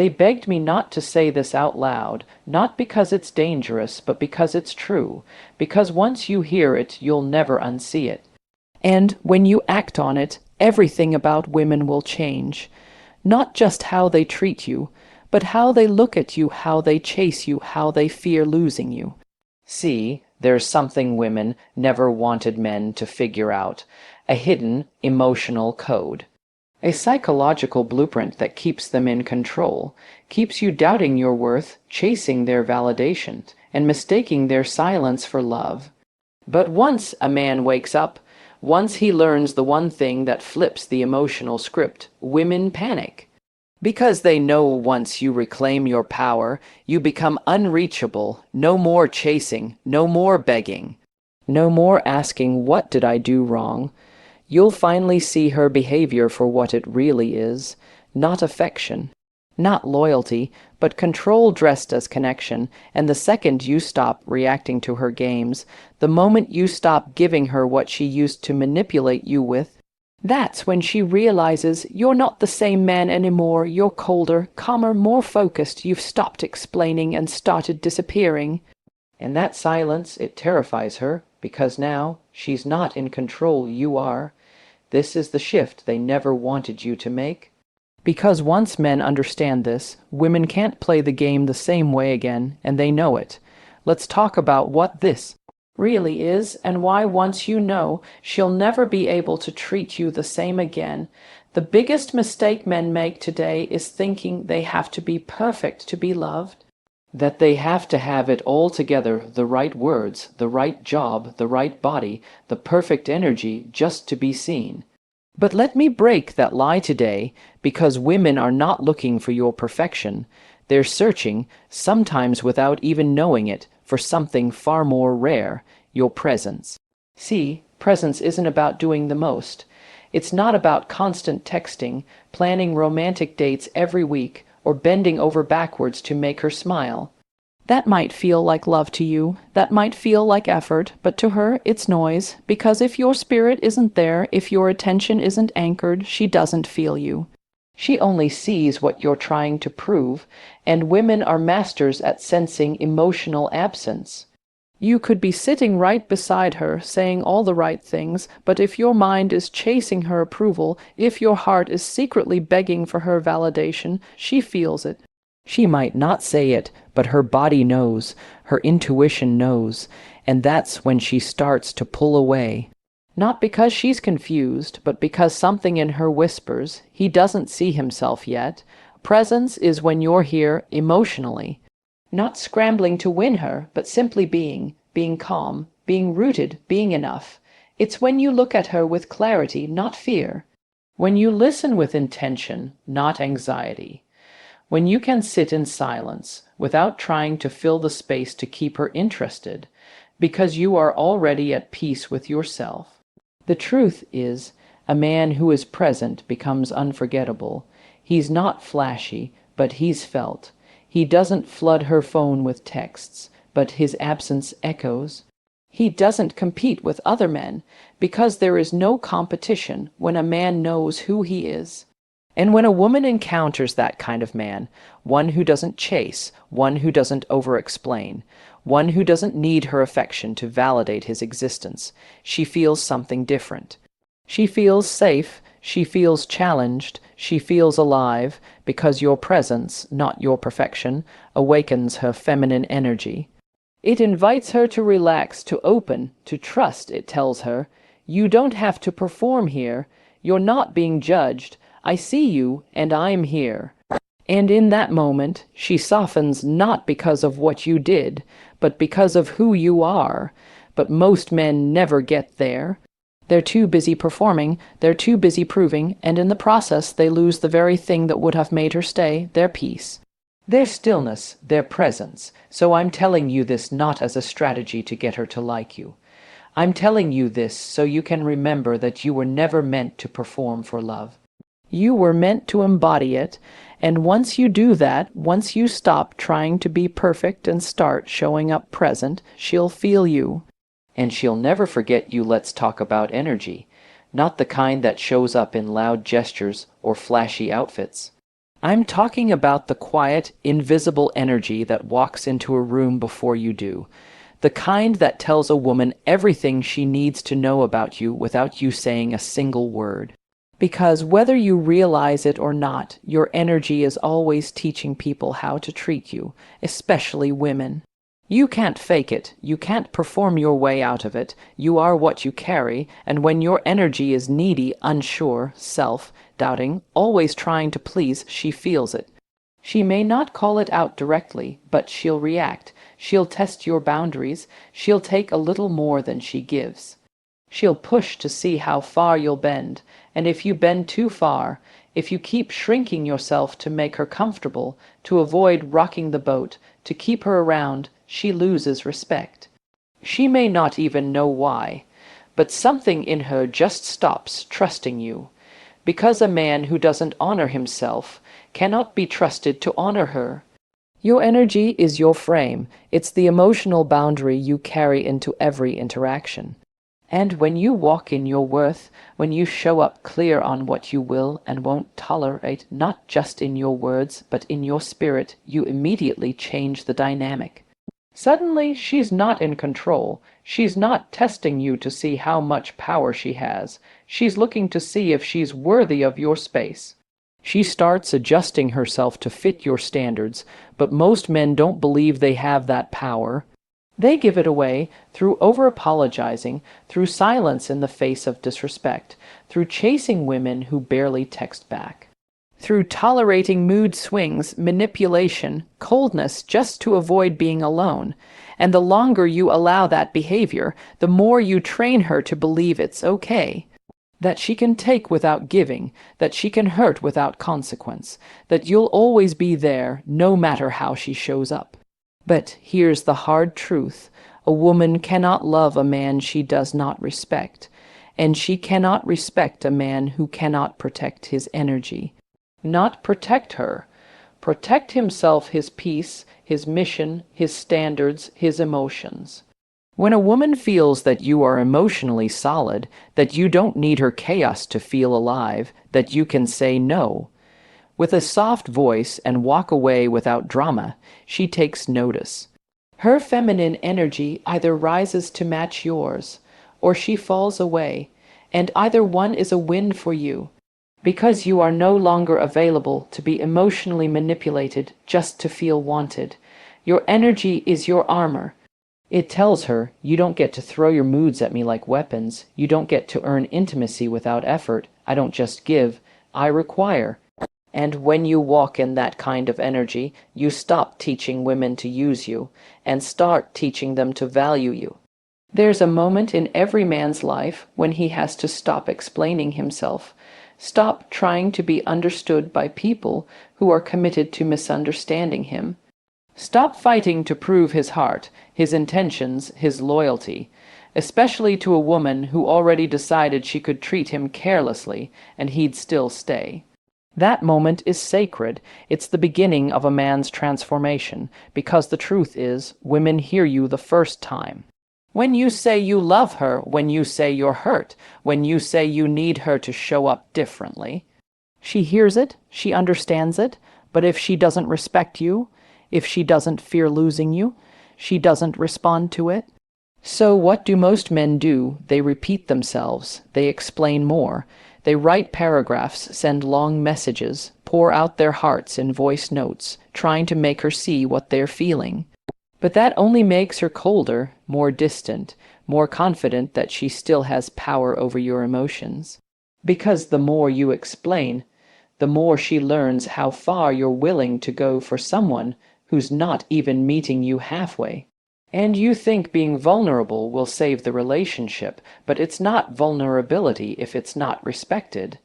They begged me not to say this out loud, not because it's dangerous, but because it's true, because once you hear it, you'll never unsee it. And when you act on it, everything about women will change. Not just how they treat you, but how they look at you, how they chase you, how they fear losing you. See, there's something women never wanted men to figure out, a hidden emotional code. A psychological blueprint that keeps them in control, keeps you doubting your worth, chasing their validation, and mistaking their silence for love. But once a man wakes up, once he learns the one thing that flips the emotional script, women panic. Because they know once you reclaim your power, you become unreachable, no more chasing, no more begging, no more asking, "What did I do wrong?" You'll finally see her behavior for what it really is, not affection, not loyalty, but control dressed as connection, and the second you stop reacting to her games, the moment you stop giving her what she used to manipulate you with, that's when she realizes you're not the same man anymore, you're colder, calmer, more focused, you've stopped explaining and started disappearing. And that silence, it terrifies her, because now she's not in control, you are. This is the shift they never wanted you to make. Because once men understand this, women can't play the game the same way again, and they know it. Let's talk about what this really is, and why once you know, she'll never be able to treat you the same again. The biggest mistake men make today is thinking they have to be perfect to be loved, that they have to have it all together, the right words, the right job, the right body, the perfect energy, just to be seen. But let me break that lie today, because women are not looking for your perfection. They're searching, sometimes without even knowing it, for something far more rare, your presence. See, presence isn't about doing the most. It's not about constant texting, planning romantic dates every week, or bending over backwards to make her smile. That might feel like love to you, that might feel like effort, but to her it's noise, because if your spirit isn't there, if your attention isn't anchored, she doesn't feel you. She only sees what you're trying to prove, and women are masters at sensing emotional absence. You could be sitting right beside her, saying all the right things, but if your mind is chasing her approval, if your heart is secretly begging for her validation, she feels it. She might not say it, but her body knows, her intuition knows, and that's when she starts to pull away. Not because she's confused, but because something in her whispers, he doesn't see himself yet. Presence is when you're here emotionally. Not scrambling to win her, but simply being calm, being rooted, being enough. It's when you look at her with clarity, not fear. When you listen with intention, not anxiety. When you can sit in silence, without trying to fill the space to keep her interested, because you are already at peace with yourself. The truth is, a man who is present becomes unforgettable. He's not flashy, but he's felt. He doesn't flood her phone with texts, but his absence echoes. He doesn't compete with other men, because there is no competition when a man knows who he is. And when a woman encounters that kind of man, one who doesn't chase, one who doesn't over-explain, one who doesn't need her affection to validate his existence, she feels something different. She feels safe, she feels challenged, she feels alive, because your presence, not your perfection, awakens her feminine energy. It invites her to relax, to open, to trust, it tells her. You don't have to perform here. You're not being judged. I see you, and I'm here. And in that moment, she softens not because of what you did, but because of who you are. But most men never get there. They're too busy performing, they're too busy proving, and in the process they lose the very thing that would have made her stay, their peace. Their stillness, their presence. So I'm telling you this not as a strategy to get her to like you. I'm telling you this so you can remember that you were never meant to perform for love. You were meant to embody it, and once you do that, once you stop trying to be perfect and start showing up present, she'll feel you. And she'll never forget you. Let's talk about energy, not the kind that shows up in loud gestures or flashy outfits, I'm talking about the quiet, invisible energy that walks into a room before you do. The kind that tells a woman everything she needs to know about you without you saying a single word. Because whether you realize it or not, your energy is always teaching people how to treat you, especially women. You can't fake it, you can't perform your way out of it, you are what you carry, and when your energy is needy, unsure, self-doubting, always trying to please, she feels it. She may not call it out directly, but she'll react, she'll test your boundaries, she'll take a little more than she gives. She'll push to see how far you'll bend, and if you bend too far, if you keep shrinking yourself to make her comfortable, to avoid rocking the boat, to keep her around, she loses respect. She may not even know why, but something in her just stops trusting you, because a man who doesn't honor himself cannot be trusted to honor her. Your energy is your frame. It's the emotional boundary you carry into every interaction. And when you walk in your worth, when you show up clear on what you will and won't tolerate, not just in your words, but in your spirit, you immediately change the dynamic. Suddenly, she's not in control. She's not testing you to see how much power she has. She's looking to see if she's worthy of your space. She starts adjusting herself to fit your standards, but most men don't believe they have that power. They give it away through over-apologizing, through silence in the face of disrespect, through chasing women who barely text back, through tolerating mood swings, manipulation, coldness just to avoid being alone. And the longer you allow that behavior, the more you train her to believe it's okay, that she can take without giving, that she can hurt without consequence, that you'll always be there no matter how she shows up. But here's the hard truth. A woman cannot love a man she does not respect, and she cannot respect a man who cannot protect his energy. Not protect her. Protect himself, his peace, his mission, his standards, his emotions. When a woman feels that you are emotionally solid, that you don't need her chaos to feel alive, that you can say no, with a soft voice and walk away without drama, she takes notice. Her feminine energy either rises to match yours, or she falls away, and either one is a win for you, because you are no longer available to be emotionally manipulated just to feel wanted. Your energy is your armor. It tells her, you don't get to throw your moods at me like weapons. You don't get to earn intimacy without effort. I don't just give, I require. And when you walk in that kind of energy, you stop teaching women to use you and start teaching them to value you. There's a moment in every man's life when he has to stop explaining himself, stop trying to be understood by people who are committed to misunderstanding him, stop fighting to prove his heart, his intentions, his loyalty, especially to a woman who already decided she could treat him carelessly and he'd still stay. That moment is sacred. It's the beginning of a man's transformation, because the truth is, women hear you the first time. When you say you love her, when you say you're hurt, when you say you need her to show up differently, she hears it, she understands it, but if she doesn't respect you, if she doesn't fear losing you, she doesn't respond to it. So what do most men do? They repeat themselves, they explain more. They write paragraphs, send long messages, pour out their hearts in voice notes, trying to make her see what they're feeling. But that only makes her colder, more distant, more confident that she still has power over your emotions. Because the more you explain, the more she learns how far you're willing to go for someone who's not even meeting you halfway. And you think being vulnerable will save the relationship, but it's not vulnerability if it's not respected.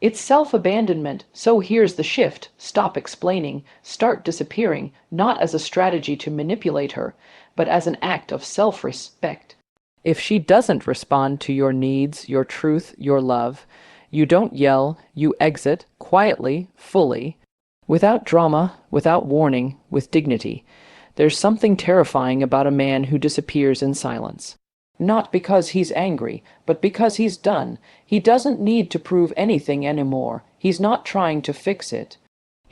It's self-abandonment, so here's the shift. Stop explaining, start disappearing, not as a strategy to manipulate her, but as an act of self-respect. If she doesn't respond to your needs, your truth, your love, you don't yell, you exit, quietly, fully, without drama, without warning, with dignity. There's something terrifying about a man who disappears in silence. Not because he's angry, but because he's done. He doesn't need to prove anything anymore. He's not trying to fix it.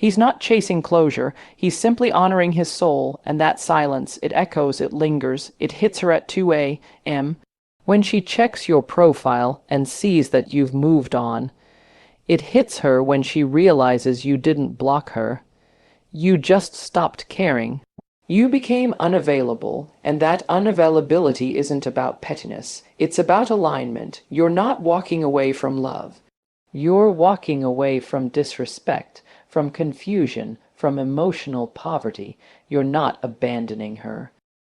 He's not chasing closure, he's simply honoring his soul, and that silence, it echoes, it lingers, it hits her at 2 a.m. When she checks your profile and sees that you've moved on. It hits her when she realizes you didn't block her. You just stopped caring. You became unavailable, and that unavailability isn't about pettiness. It's about alignment. You're not walking away from love. You're walking away from disrespect, from confusion, from emotional poverty. You're not abandoning her.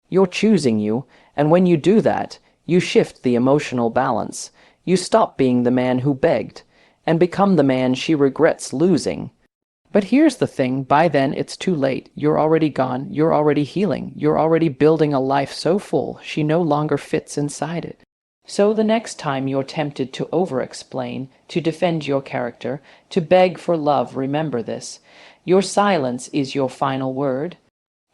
You're choosing you, and when you do that, you shift the emotional balance. You stop being the man who begged, and become the man she regrets losing. But here's the thing, by then it's too late. You're already gone, you're already healing, you're already building a life so full she no longer fits inside it. So the next time you're tempted to over-explain, to defend your character, to beg for love, remember this. Your silence is your final word.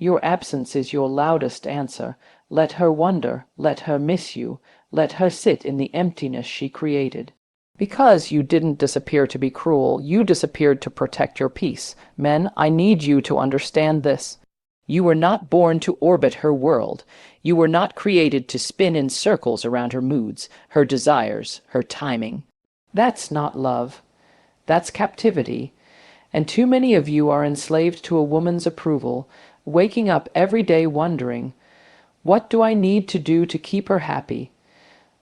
Your absence is your loudest answer. Let her wonder, let her miss you, let her sit in the emptiness she created. Because you didn't disappear to be cruel, you disappeared to protect your peace. Men, I need you to understand this. You were not born to orbit her world. You were not created to spin in circles around her moods, her desires, her timing. That's not love. That's captivity. And too many of you are enslaved to a woman's approval, waking up every day wondering, what do I need to do to keep her happy?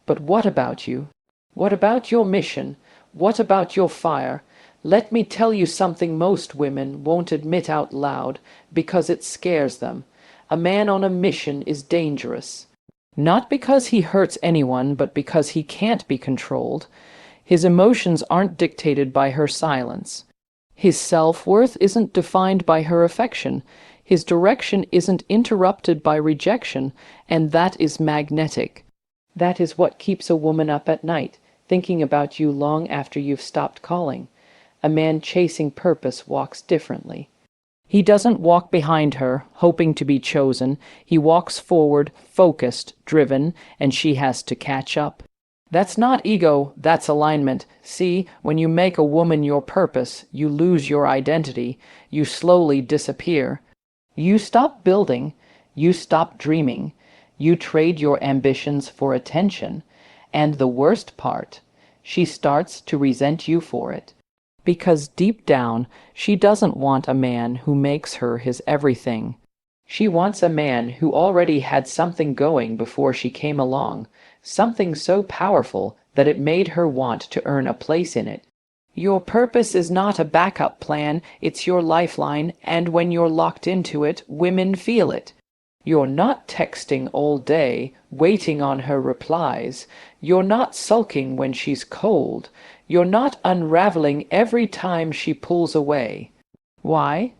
But what about you? What about your mission? What about your fire? Let me tell you something most women won't admit out loud because it scares them. A man on a mission is dangerous. Not because he hurts anyone, but because he can't be controlled. His emotions aren't dictated by her silence. His self-worth isn't defined by her affection. His direction isn't interrupted by rejection, and that is magnetic. That is what keeps a woman up at night, thinking about you long after you've stopped calling. A man chasing purpose walks differently. He doesn't walk behind her, hoping to be chosen. He walks forward, focused, driven, and she has to catch up. That's not ego, that's alignment. See, when you make a woman your purpose, you lose your identity. You slowly disappear. You stop building. You stop dreaming. You trade your ambitions for attention. And the worst part, she starts to resent you for it. Because deep down, she doesn't want a man who makes her his everything. She wants a man who already had something going before she came along, something so powerful that it made her want to earn a place in it. Your purpose is not a backup plan, it's your lifeline, and when you're locked into it, women feel it. You're not texting all day, waiting on her replies. You're not sulking when she's cold. You're not unraveling every time she pulls away. Why?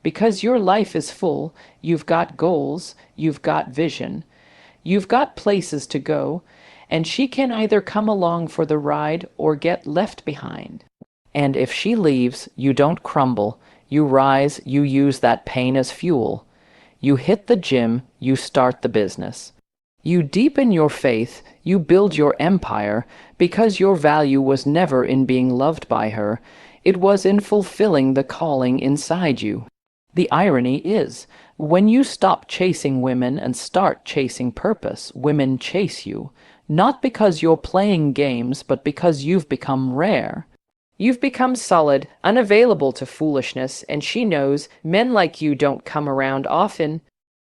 Because your life is full. You've got goals. You've got vision. You've got places to go, and she can either come along for the ride or get left behind. And if she leaves, you don't crumble. You rise. You use that pain as fuel. You hit the gym, you start the business. You deepen your faith, you build your empire, because your value was never in being loved by her. It was in fulfilling the calling inside you. The irony is, when you stop chasing women and start chasing purpose, women chase you, not because you're playing games, but because you've become rare. You've become solid, unavailable to foolishness, and she knows men like you don't come around often.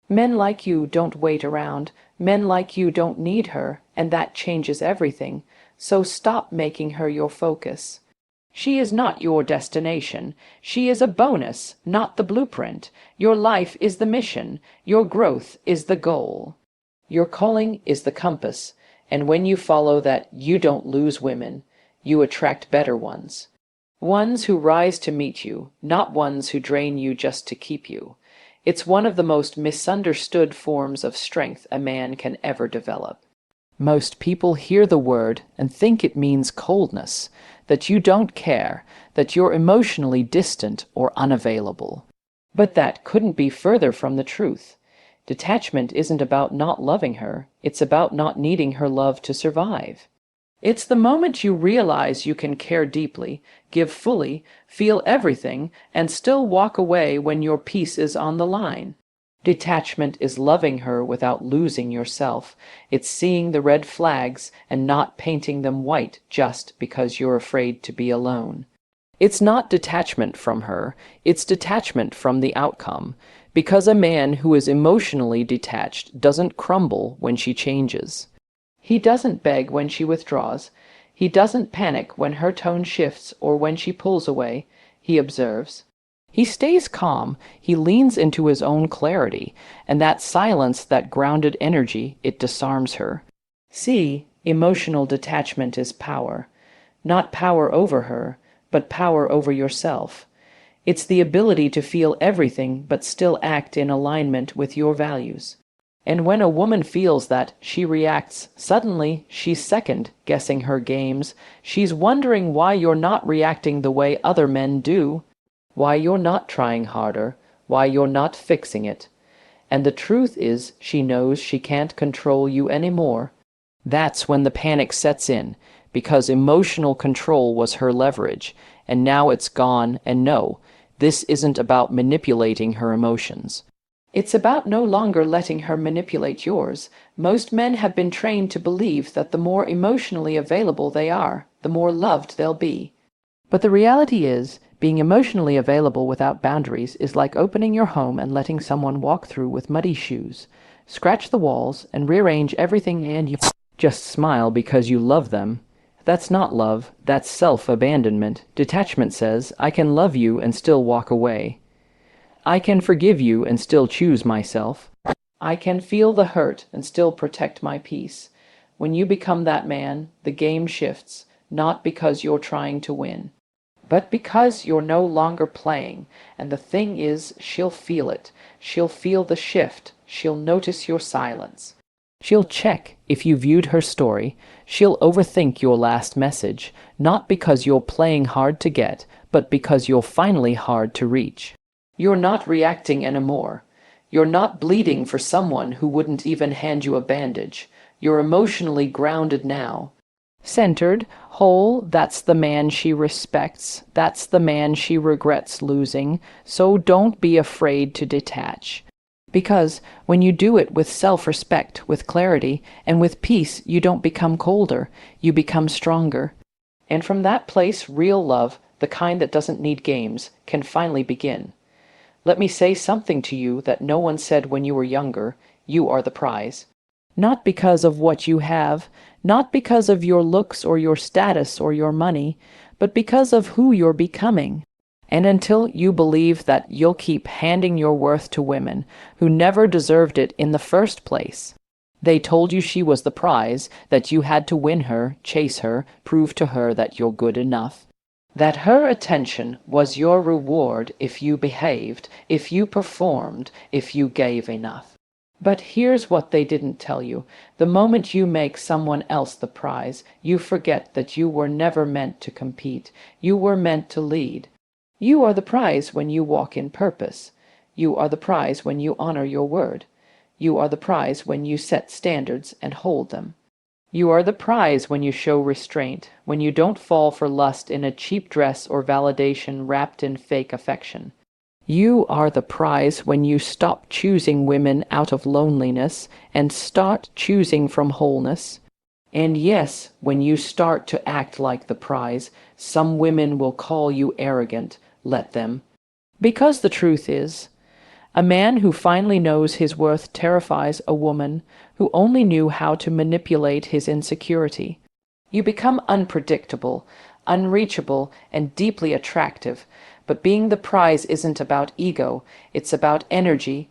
Men like you don't wait around. Men like you don't need her, and that changes everything. So stop making her your focus. She is not your destination. She is a bonus, not the blueprint. Your life is the mission. Your growth is the goal. Your calling is the compass, and when you follow that, you don't lose women. You attract better ones. Ones who rise to meet you, not ones who drain you just to keep you. It's one of the most misunderstood forms of strength a man can ever develop. Most people hear the word and think it means coldness, that you don't care, that you're emotionally distant or unavailable. But that couldn't be further from the truth. Detachment isn't about not loving her, it's about not needing her love to survive. It's the moment you realize you can care deeply, give fully, feel everything, and still walk away when your peace is on the line. Detachment is loving her without losing yourself. It's seeing the red flags and not painting them white just because you're afraid to be alone. It's not detachment from her, it's detachment from the outcome, because a man who is emotionally detached doesn't crumble when she changes. He doesn't beg when she withdraws. He doesn't panic when her tone shifts or when she pulls away. He observes. He stays calm, he leans into his own clarity, and that silence, that grounded energy, it disarms her. See, emotional detachment is power. Not power over her, but power over yourself. It's the ability to feel everything but still act in alignment with your values. And when a woman feels that, she reacts. Suddenly, she's second-guessing her games. She's wondering why you're not reacting the way other men do, why you're not trying harder, why you're not fixing it. And the truth is, she knows she can't control you anymore. That's when the panic sets in, because emotional control was her leverage, and now it's gone. And no, this isn't about manipulating her emotions. It's about no longer letting her manipulate yours. Most men have been trained to believe that the more emotionally available they are, the more loved they'll be. But the reality is, being emotionally available without boundaries is like opening your home and letting someone walk through with muddy shoes, scratch the walls, and rearrange everything, and you just smile because you love them. That's not love, that's self-abandonment. Detachment says, I can love you and still walk away. I can forgive you and still choose myself. I can feel the hurt and still protect my peace. When you become that man, the game shifts, not because you're trying to win, but because you're no longer playing. And the thing is, she'll feel it. She'll feel the shift. She'll notice your silence. She'll check if you viewed her story. She'll overthink your last message, not because you're playing hard to get, but because you're finally hard to reach. You're not reacting anymore. You're not bleeding for someone who wouldn't even hand you a bandage. You're emotionally grounded now. Centered, whole, that's the man she respects. That's the man she regrets losing. So don't be afraid to detach. Because when you do it with self-respect, with clarity, and with peace, you don't become colder. You become stronger. And from that place, real love, the kind that doesn't need games, can finally begin. Let me say something to you that no one said when you were younger. You are the prize. Not because of what you have, not because of your looks or your status or your money, but because of who you're becoming. And until you believe that, you'll keep handing your worth to women who never deserved it in the first place. They told you she was the prize, that you had to win her, chase her, prove to her that you're good enough. That her attention was your reward if you behaved, if you performed, if you gave enough. But here's what they didn't tell you. The moment you make someone else the prize, you forget that you were never meant to compete. You were meant to lead. You are the prize when you walk in purpose. You are the prize when you honor your word. You are the prize when you set standards and hold them. You are the prize when you show restraint, when you don't fall for lust in a cheap dress or validation wrapped in fake affection. You are the prize when you stop choosing women out of loneliness and start choosing from wholeness. And yes, when you start to act like the prize, some women will call you arrogant. Let them. Because the truth is, a man who finally knows his worth terrifies a woman who only knew how to manipulate his insecurity. You become unpredictable, unreachable, and deeply attractive. But being the prize isn't about ego, it's about energy.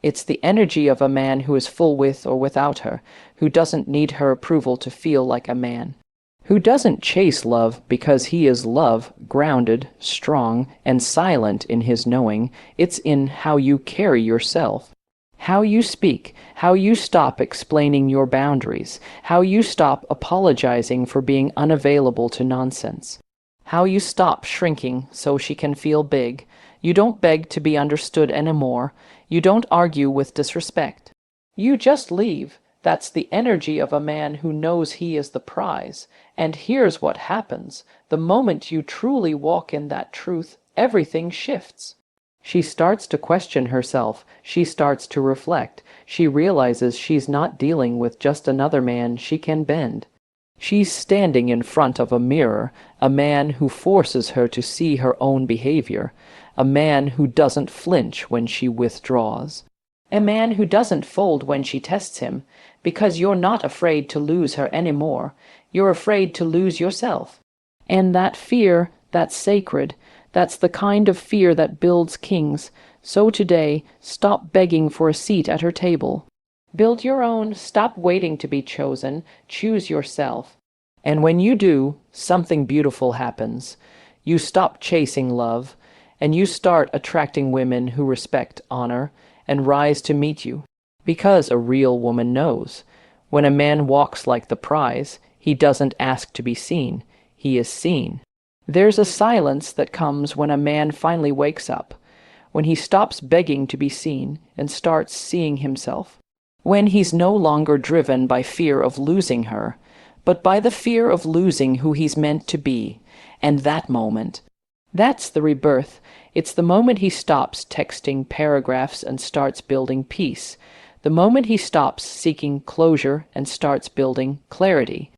It's the energy of a man who is full with or without her, who doesn't need her approval to feel like a man, who doesn't chase love because he is love, grounded, strong, and silent in his knowing. It's in how you carry yourself, how you speak, how you stop explaining your boundaries, how you stop apologizing for being unavailable to nonsense, how you stop shrinking so she can feel big. You don't beg to be understood anymore. You don't argue with disrespect. You just leave. That's the energy of a man who knows he is the prize. And here's what happens. The moment you truly walk in that truth, everything shifts. She starts to question herself. She starts to reflect. She realizes she's not dealing with just another man she can bend. She's standing in front of a mirror, a man who forces her to see her own behavior, a man who doesn't flinch when she withdraws, a man who doesn't fold when she tests him, because you're not afraid to lose her anymore. You're afraid to lose yourself. And that fear, that's sacred. That's the kind of fear that builds kings. So today, stop begging for a seat at her table. Build your own. Stop waiting to be chosen. Choose yourself. And when you do, something beautiful happens. You stop chasing love, and you start attracting women who respect honor and rise to meet you. Because a real woman knows. When a man walks like the prize, he doesn't ask to be seen. He is seen. There's a silence that comes when a man finally wakes up, when he stops begging to be seen and starts seeing himself, when he's no longer driven by fear of losing her, but by the fear of losing who he's meant to be. And that moment, that's the rebirth. It's the moment he stops texting paragraphs and starts building peace, the moment he stops seeking closure and starts building clarity.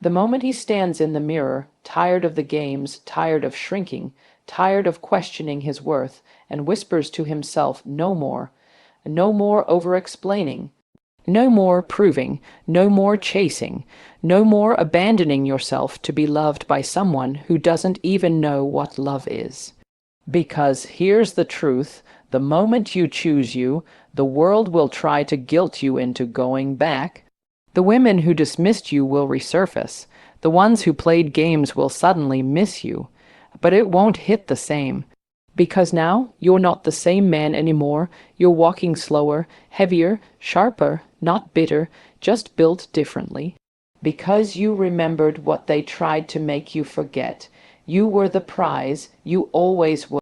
The moment he stands in the mirror, tired of the games, tired of shrinking, tired of questioning his worth, and whispers to himself, no more over-explaining, no more proving, no more chasing, no more abandoning yourself to be loved by someone who doesn't even know what love is. Because here's the truth, the moment you choose you, the world will try to guilt you into going back. The women who dismissed you will resurface. The ones who played games will suddenly miss you. But it won't hit the same. Because now you're not the same man anymore. You're walking slower, heavier, sharper, not bitter, just built differently. Because you remembered what they tried to make you forget. You were the prize. You always were.